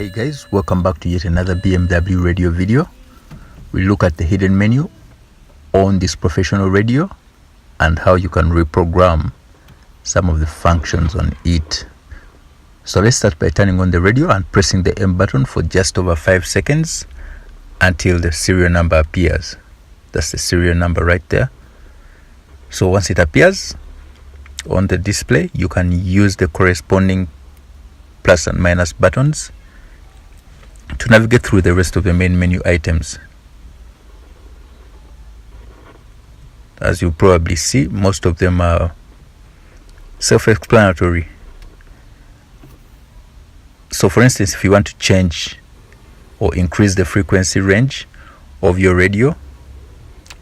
Hey guys, welcome back to yet another BMW radio video. We look at the hidden menu on this professional radio and how you can reprogram some of the functions on it. So let's start by turning on the radio and pressing the M button for just over 5 seconds until the serial number appears. That's the serial number right there. So once it appears on the display, you can use the corresponding plus and minus buttons to navigate through the rest of the main menu items. As you probably see, most of them are self-explanatory. So for instance, if you want to change or increase the frequency range of your radio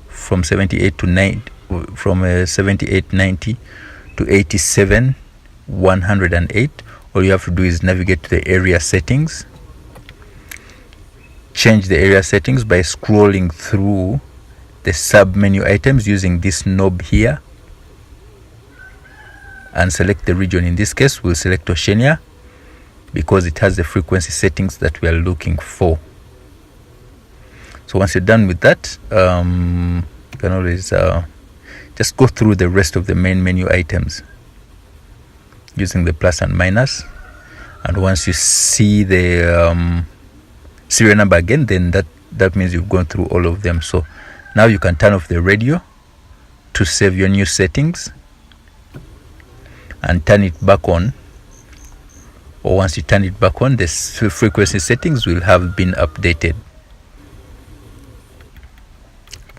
from 7890 to 87,108, all you have to do is navigate to the area settings. Change the area settings by scrolling through the sub menu items using this knob here and select the region. In this case, we'll select Oceania because it has the frequency settings that we are looking for. So once you're done with that, you can always just go through the rest of the main menu items using the plus and minus, and once you see the serial number again, then that means you've gone through all of them. So now you can turn off the radio to save your new settings and turn it back on, or once you turn it back on, the frequency settings will have been updated.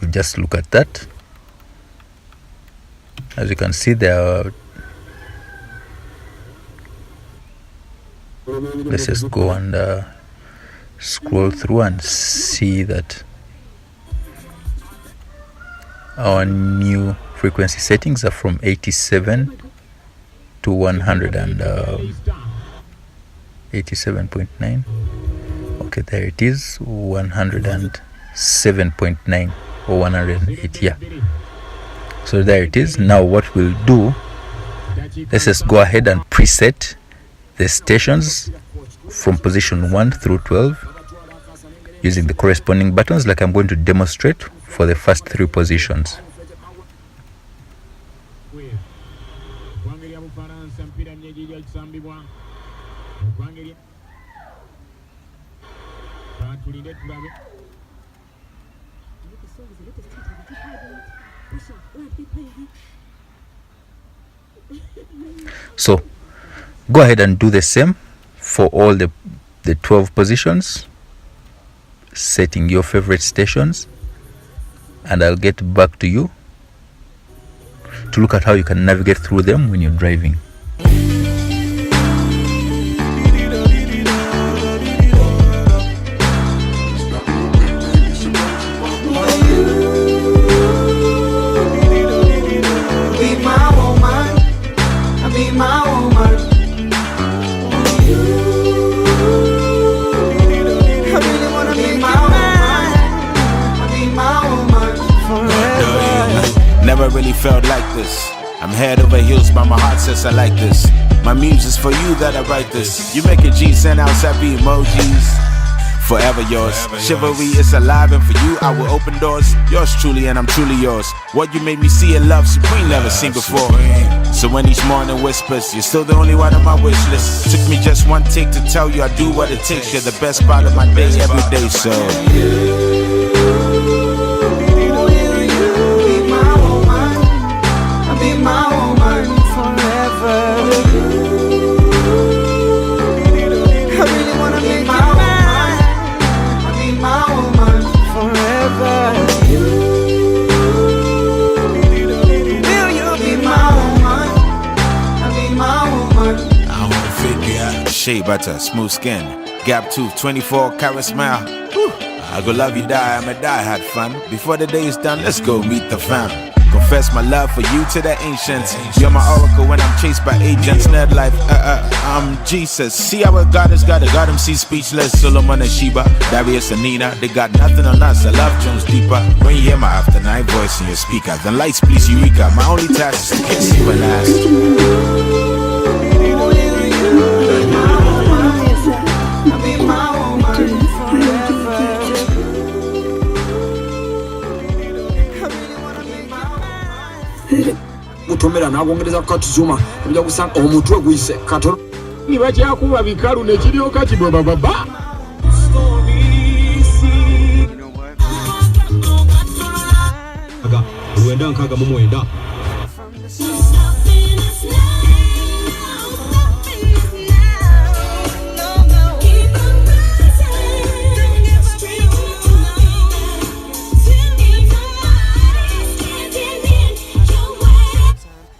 We'll just look at that. As you can see, there are, let's just go and scroll through and see that our new frequency settings are from 87 to 187.9. okay, there it is, 107.9 or 108. Yeah, so there it is. Now what we'll do, let's just go ahead and preset the stations from position 1 through 12 using the corresponding buttons, like I'm going to demonstrate for the first 3 positions. So go ahead and do the same for all the 12 positions, setting your favorite stations, and I'll get back to you to look at how you can navigate through them when you're driving. Never really felt like this. I'm head over heels, but my heart says I like this. My muse is for you that I write this. You make a G, send out happy emojis. Forever yours. Chivalry is alive, and for you I will open doors. Yours truly, and I'm truly yours. What you made me see in love supreme, never seen before. So when each morning whispers, you're still the only one on my wish list. Took me just one take to tell you I do what it takes. You're the best part of my day every day, so shea butter, smooth skin, gap tooth, 24 karat smile. Whew. I go love you, die, I'ma die, had fun. Before the day is done, let's go meet the fam. Confess my love for you to the ancients. You're my oracle when I'm chased by agents. Ned life, I'm Jesus. See how a God has got a God MC speechless. Solomon and Sheba, Darius and Nina, they got nothing on us. I love Jones deeper. When you hear my after night voice in your speaker, then lights please Eureka. My only task is to kiss you and ask. Be my n'agongereza katuzuma ojja kusanga omutwe guyise katono ni bakyakuba bikalu nekiryoka kibwebababa Luenda nkaga mu mwenda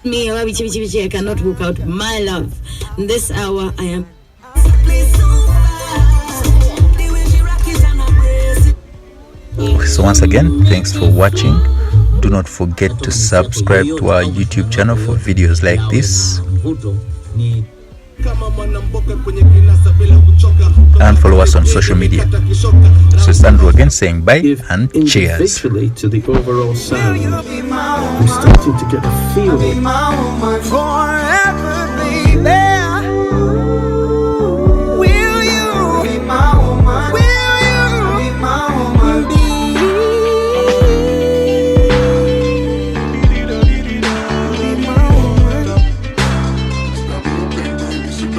Me, I cannot walk out. My love, in this hour I am. So once again, thanks for watching. Do not forget to subscribe to our YouTube channel for videos like this, and follow us on social media. So it's Andrew again saying bye and cheers. To the overall sound, I'm starting to get a feel.